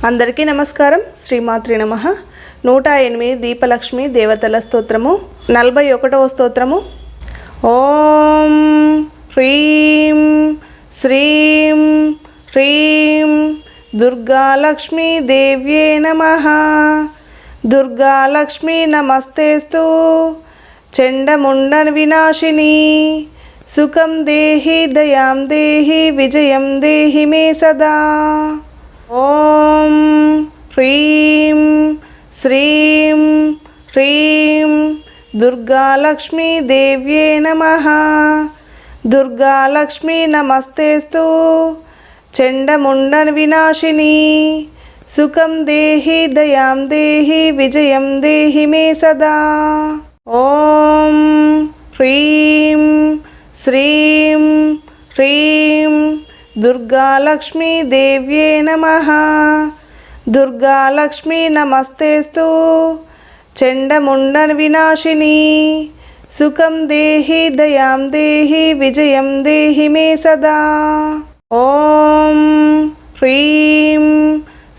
అందరికీ నమస్కారం. శ్రీమాత్రి నమః. 108 దీపలక్ష్మి దేవతల స్తోత్రము. 41వ స్తోత్రము. ఓం హ్రీం శ్రీం హ్రీం దుర్గాలక్ష్మీ దేవ్యే నమః. దుర్గాలక్ష్మీ నమస్తేస్తు చండముండన్ వినాశిని. సుఖం దేహి దయాం దేహి విజయం దేహి మే సదా. ఓం హ్రీం శ్రీం హ్రీం దుర్గాలక్ష్మీ దేవ్యే నమః. దుర్గాలక్ష్మీ నమస్తేస్తు చండముండన్ వినాశిని. సుఖం దేహి దయాం దేహి విజయం దేహి మే సదా. ఓం హ్రీం శ్రీం హ్రీం దుర్గాలక్ష్మీ దేవ్యే నమః. దుర్గాలక్ష్మీ నమస్తేస్తు చండముండన్ వినాశిని. సుఖం దేహి దయాం దేహి విజయం దేహి మే సదా. ఓం హ్రీం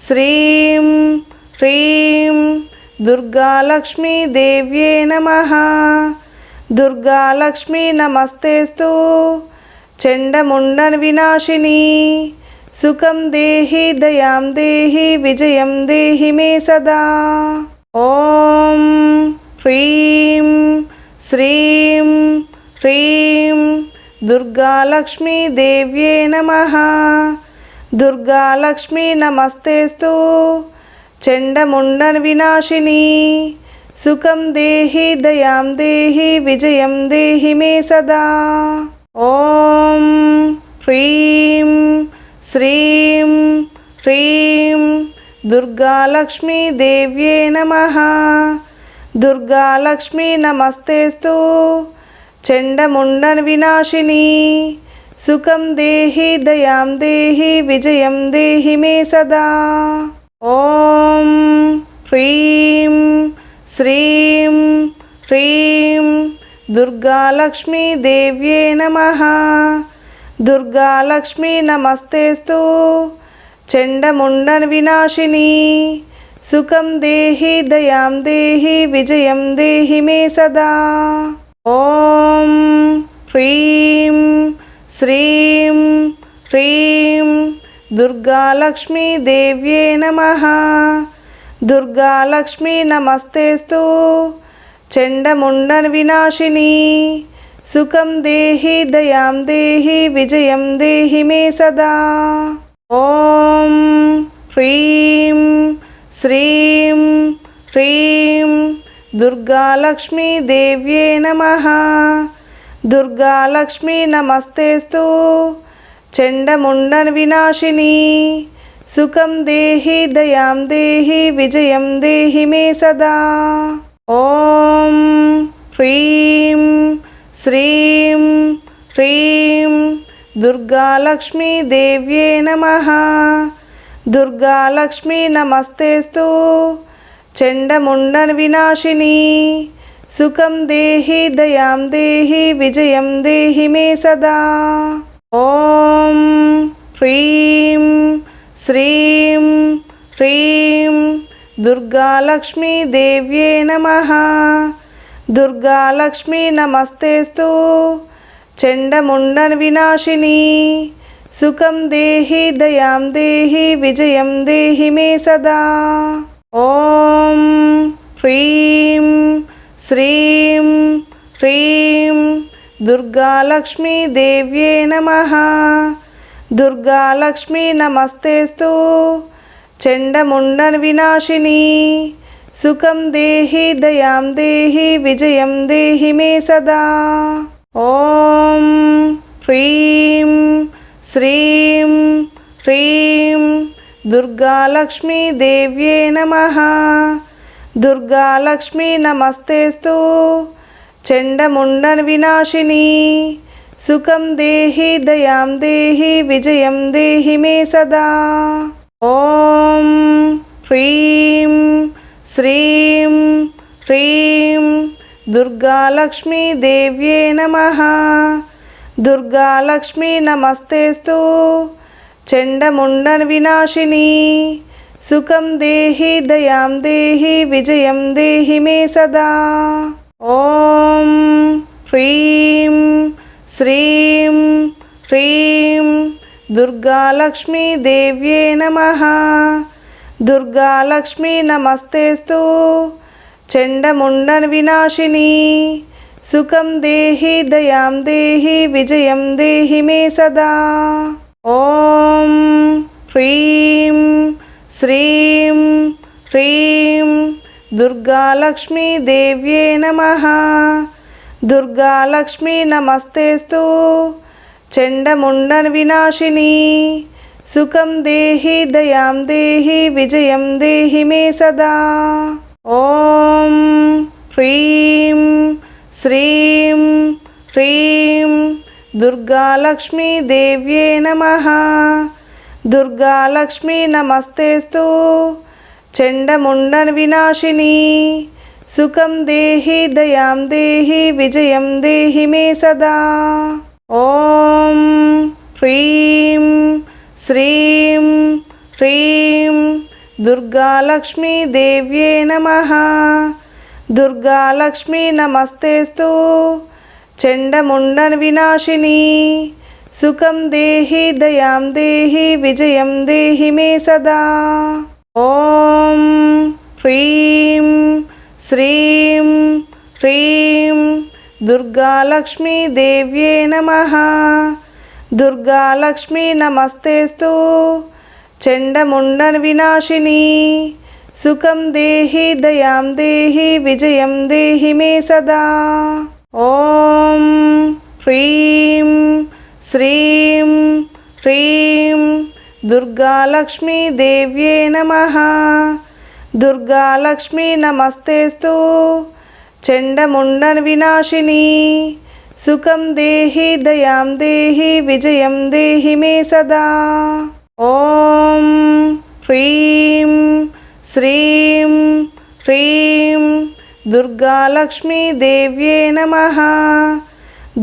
శ్రీం హ్రీం దుర్గాలక్ష్మీ దేవ్యే నమః. దుర్గాలక్ష్మీ నమస్తేస్తు చండముండన్ వినాశిని. సుఖం దేహి దయాం దేహి విజయం దేహి మే సదా. ఓం హ్రీం శ్రీం హ్రీం దుర్గాలక్ష్మీ దేవ్యే నమః. దుర్గాలక్ష్మీ నమస్తేస్తు చండముండన్ వినాశిని. సుఖం దేహి దయాం దేహి విజయం దేహి మే సదా. ఓం హ్రీం శ్రీం హ్రీం దుర్గాలక్ష్మీ దేవ్యే నమః. దుర్గాలక్ష్మీ నమస్తేస్తు చండముండన్ వినాశిని. సుఖం దేహి దయాం దేహి విజయం దేహి మే సదా. ఓం హ్రీం శ్రీం హ్రీం దుర్గాలక్ష్మీ దేవ్యే నమః. దుర్గాలక్ష్మీ నమస్తేస్తు చండముండన్ వినాశిని. సుఖం దేహి దయాం దేహి విజయం దేహి మే సదా. ఓం హ్రీం శ్రీం హ్రీం దుర్గాలక్ష్మీ దేవ్యే నమః. దుర్గాలక్ష్మీ నమస్తేస్తు చండముండన్ వినాశిని. సుఖం దేహి దయాం దేహి విజయం దేహి మే సదా. ఓం హ్రీం శ్రీం హ్రీం దుర్గాలక్ష్మీ దేవ్యే నమః. దుర్గాలక్ష్మీ నమస్తేస్తు చండముండన్ వినాశిని. సుఖం దేహి దయాం దేహి విజయం దేహి మే సదా. ఓం హ్రీం శ్రీం హ్రీం దుర్గాలక్ష్మీ దేవ్యే నమః. దుర్గాలక్ష్మీ నమస్తేస్తు చండముండన్ వినాశిని. సుఖం దేహి దయాం దేహి విజయం దేహి మే సదా. ఓం హ్రీం శ్రీం హ్రీం దుర్గాలక్ష్మీ దేవ్యే నమః. దుర్గాలక్ష్మీ నమస్తేస్తు చండముండన్ వినాశిని. సుఖం దేహి దయాం దేహి విజయం దేహి మే సదా. ఓం హ్రీం శ్రీం హ్రీం దుర్గాలక్ష్మీ దేవ్యే నమః. దుర్గాలక్ష్మీ నమస్తేస్తు చండముండన్ వినాశిని. సుఖం దేహి దయాం దేహి విజయం దేహి మే సదా. ఓం హ్రీం శ్రీం హ్రీం దుర్గాలక్ష్మీ దేవ్యే నమః. దుర్గాలక్ష్మీ నమస్తేస్తు చండముండన్ వినాశిని. సుఖం దేహి దయాం దేహి విజయం దేహి మే సదా. ఓం హ్రీం శ్రీం హ్రీం దుర్గాలక్ష్మీ దేవ్యే నమః. దుర్గాలక్ష్మీ నమస్తేస్తు చండముండన్ వినాశిని. సుఖం దేహి దయాం దేహి విజయం దేహి మే సదా. ఓం హ్రీం శ్రీం హ్రీం దుర్గాలక్ష్మీ దేవ్యే నమః. దుర్గాలక్ష్మీ నమస్తేస్తు చండముండ వినాశిని. సుఖం దేహి దయాం దేహి విజయం దేహి మే సదా. ఓం హ్రీం శ్రీం హ్రీం దుర్గాలక్ష్మీ దేవ్యే నమః. దుర్గాలక్ష్మీ నమస్తేస్తు చండముండ వినాశిని. సుఖం దేహి దయాం దేహి విజయం దేహి మే సదా. ఓం హ్రీం శ్రీం హ్రీం దుర్గాలక్ష్మీ దేవ్యే నమః. దుర్గాలక్ష్మీ నమస్తేస్తు చండముండ వినాశిని. సుఖం దేహి దయాం దేహి విజయం దేహి మే సదా. ఓం హ్రీం శ్రీం హ్రీం దుర్గాలక్ష్మీ దేవ్యే నమః. దుర్గాలక్ష్మీ నమస్తేస్తు చండముండ వినాశిని. సుఖం దేహి దయాం దేహి విజయం దేహి మే సదా. ఓం హ్రీం శ్రీం హ్రీం దుర్గాలక్ష్మీ దేవ్యే నమః. దుర్గాలక్ష్మీ నమస్తేస్తు చండముండ వినాశిని. సుఖం దేహి దయాం దేహి విజయం దేహి మే సదా. ఓం హ్రీం శ్రీం హ్రీం దుర్గాలక్ష్మీ దేవ్యే నమః. దుర్గాలక్ష్మీ నమస్తేస్తు చండముండ వినాశిని. సుఖం దేహి దయాం దేహి విజయం దేహి మే సదా. ఓం హ్రీం శ్రీం హ్రీం దుర్గాలక్ష్మీ దేవ్యే నమః.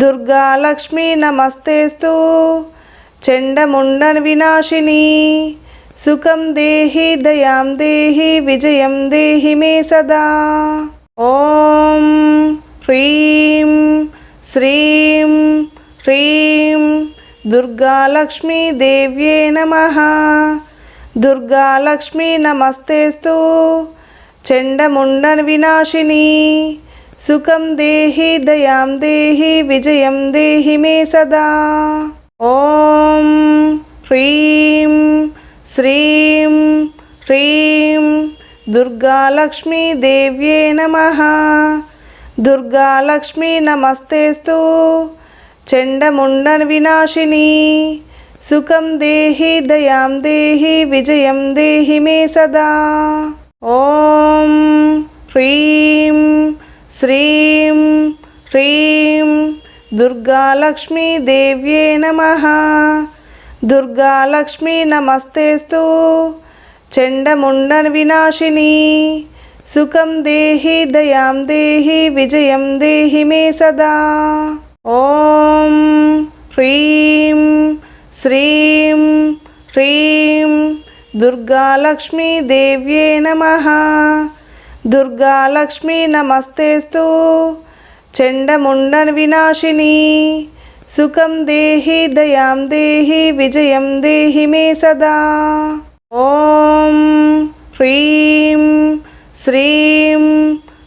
దుర్గాలక్ష్మీ నమస్తేస్తు చండముండ వినాశిని. సుఖం దేహి దయాం దేహి విజయం దేహి మే సదా. ఓం హ్రీం శ్రీం హ్రీం దుర్గాలక్ష్మీ దేవ్యే నమః. దుర్గాలక్ష్మీ నమస్తేస్తు చండముండ వినాశిని. సుఖం దేహి దయాం దేహి విజయం దేహి మే సదా. ఓం హ్రీం శ్రీం హ్రీం దుర్గాలక్ష్మీ దేవ్యే నమః. దుర్గాలక్ష్మీ నమస్తేస్తు చండముండ వినాశిని. సుఖం దేహి దయాం దేహి విజయం దేహి మే సదా. ఓం హ్రీం శ్రీం హ్రీం దుర్గాలక్ష్మీ దేవ్యే నమః. దుర్గాలక్ష్మీ నమస్తేస్తు చండముండ వినాశిని. సుఖం దేహి దయాం దేహి విజయం దేహి మే సదా. ఓం హ్రీం శ్రీం హ్రీం దుర్గాలక్ష్మీ దేవ్యే నమః. దుర్గాలక్ష్మీ నమస్తేస్తు చండముండ వినాశిని. సుఖం దేహి దయాం దేహి విజయం దేహి మే సదా. ఓం హ్రీం శ్రీం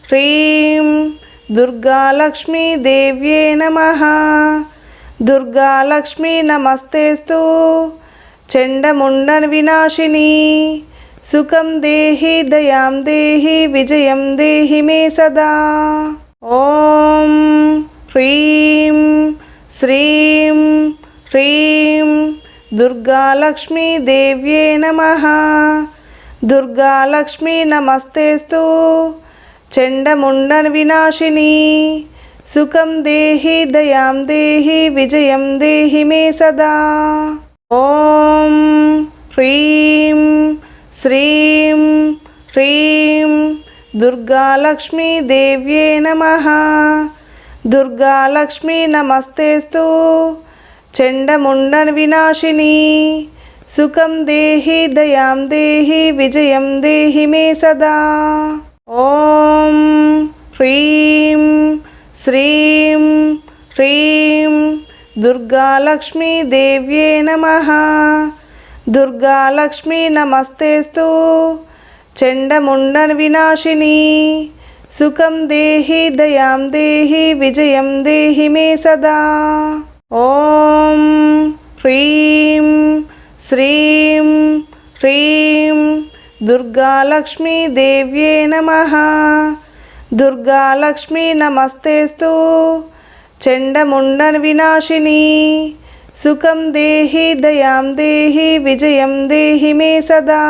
హ్రీం దుర్గాలక్ష్మీ దేవ్యే నమః. దుర్గాలక్ష్మీ నమస్తేస్తు చండముండ వినాశిని. సుఖం దేహి దయాం దేహి విజయం దేహి మే సదా. ఓం హ్రీం శ్రీం హ్రీం దుర్గాలక్ష్మీ దేవ్యే నమః. దుర్గాలక్ష్మీ నమస్తేస్తు చండముండ వినాశిని. సుఖం దేహి దయాం దేహి విజయం దేహి మే సదా. ఓం హ్రీం శ్రీం హ్రీం దుర్గాలక్ష్మీ దేవ్యే నమః. దుర్గాలక్ష్మీ నమస్తేస్తు చండముండ వినాశిని. సుఖం దేహి దయాం దేహి విజయం దేహి మే సదా. ఓం హ్రీం శ్రీం హ్రీం దుర్గాలక్ష్మీ దేవ్యే నమః. దుర్గాలక్ష్మీ నమస్తేస్తు చండముండన వినాశిని. సుఖం దేహి దయాం దేహి విజయం దేహి మే సదా. ఓం హ్రీం శ్రీం హ్రీం దుర్గాలక్ష్మీ దేవ్యే నమః. దుర్గాలక్ష్మీ నమస్తేస్తు చండముండన వినాశిని. సుఖం దేహి దయాం దేహి విజయం దేహి మే సదా.